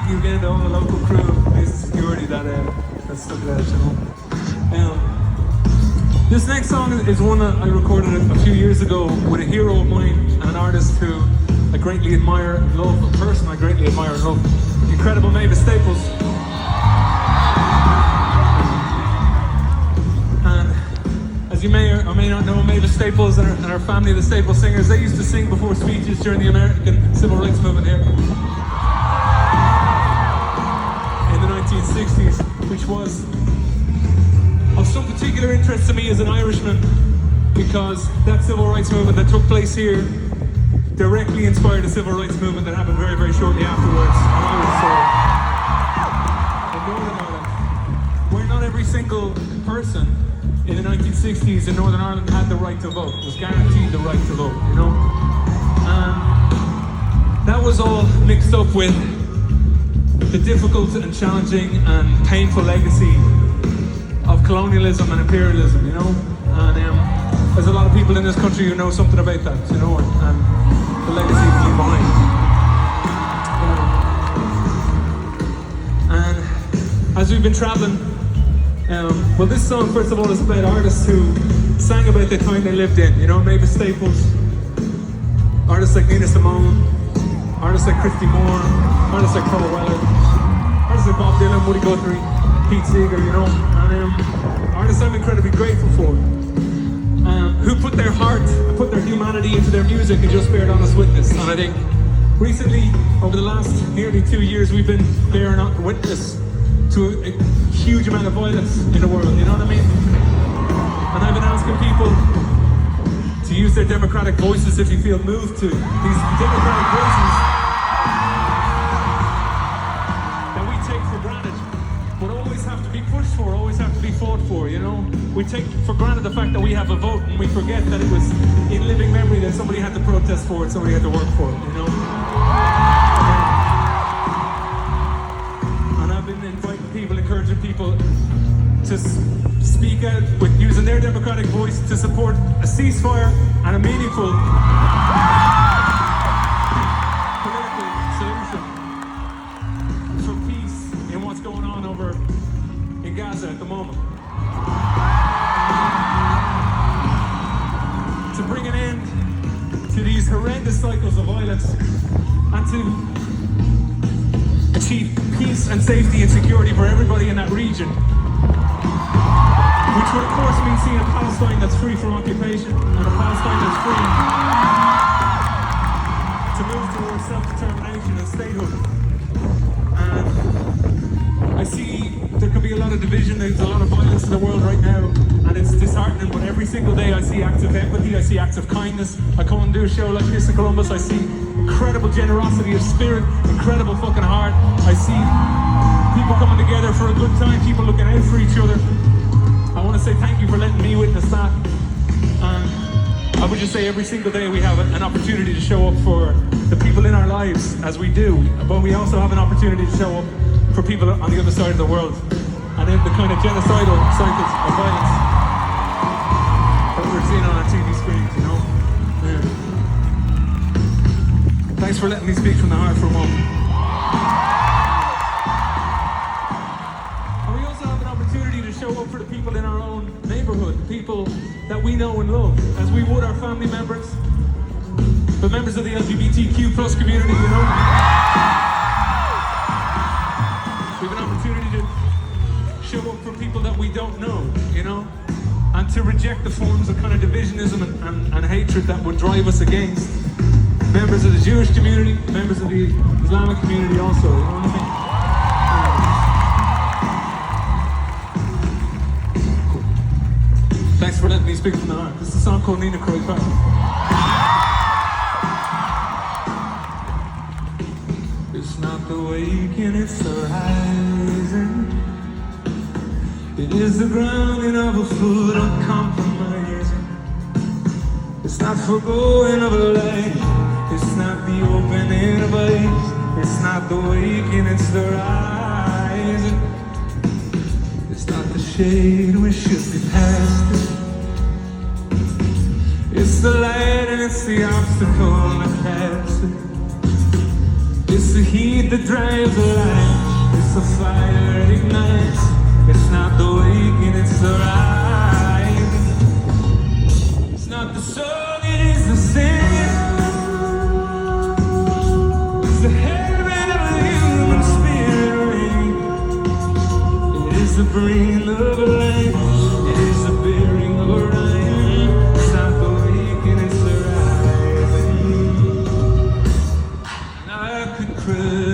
thank you again to all the local crew, amazing security that stuck it out, you know. This next song is one that I recorded a few years ago with a hero of mine, an artist who I greatly admire and love, a person I greatly admire and love, the incredible Mavis Staples. And as you may or may not know, Mavis Staples and her family, the Staples Singers, they used to sing before speeches during the American Civil Rights Movement here in the 1960s, which was of some particular interest to me as an Irishman, because that civil rights movement that took place here directly inspired a civil rights movement that happened very, very shortly afterwards in Northern Ireland, where not every single person in the 1960s in Northern Ireland had the right to vote, was guaranteed the right to vote, you know? That was all mixed up with the difficult and challenging and painful legacy of colonialism and imperialism, you know? And there's a lot of people in this country who know something about that, you know, and the legacy being behind. And as we've been traveling, well, this song, first of all, is about artists who sang about the time they lived in, you know, Mavis Staples, artists like Nina Simone, artists like Christy Moore, artists like Paul Weller, artists like Bob Dylan, Woody Guthrie, Pete Seeger, you know, and artists I'm incredibly grateful for, who put their heart, put their humanity into their music and just beared honest witness. And I think recently, over the last nearly 2 years, we've been bearing witness to a huge amount of violence in the world, you know what I mean? And I've been asking people to use their democratic voices if you feel moved to. These democratic voices that we take for granted, but always have to be pushed for, always have to be fought for, you know? We take for granted the fact that we have a vote, and we forget that it was in living memory that somebody had to protest for it, somebody had to work for it, you know? And I've been inviting people, encouraging people to speak out with using their democratic voice to support a ceasefire and a meaningful political solution for peace in what's going on over in Gaza at the moment. To bring an end to these horrendous cycles of violence and to achieve peace and safety and security for everybody in that region, which would of course mean seeing a Palestine that's free from occupation and a Palestine that's free to move towards self-determination and statehood. And I see there can be a lot of division, there's a lot of violence in the world right now, and it's disheartening, but every single day I see acts of empathy, I see acts of kindness. I come and do a show like this in Columbus, I see incredible generosity of spirit, incredible fucking heart. I see people coming together for a good time, people looking out for each other. I want to say thank you for letting me witness that. And I would just say every single day we have an opportunity to show up for the people in our lives, as we do, but we also have an opportunity to show up for people on the other side of the world and in the kind of genocidal cycles of violence that we're seeing on our TV screens, you know? Yeah. Thanks for letting me speak from the heart for a moment. And we also have an opportunity to show up for the people in our own neighborhood, people that we know and love, as we would our family members, the members of the LGBTQ plus community, you know? We have an opportunity to show up for people that we don't know, you know? And to reject the forms of kind of divisionism and hatred that would drive us against members of the Jewish community, members of the Islamic community also, you know what I mean? Thanks for letting me speak from the heart. This is a song called Nina Croy Patrick. It's not the waking, it's the rising. It is the grounding of a foot uncompromising. It's not foregoing of a light. It's not the opening of eyes. It's not the waking, it's the rising. It's not the shade we should be past it. It's the light and it's the obstacle that passes it. It's the heat that drives the light. the fire it ignites. It's not the waking, it's the rise. It's not the song, it is the singing. It's the heaven of the human spirit ring. It is the bringing of a light. It is the bearing of Orion. It's not the waking, it's the rising. I could cry.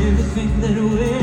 Everything that way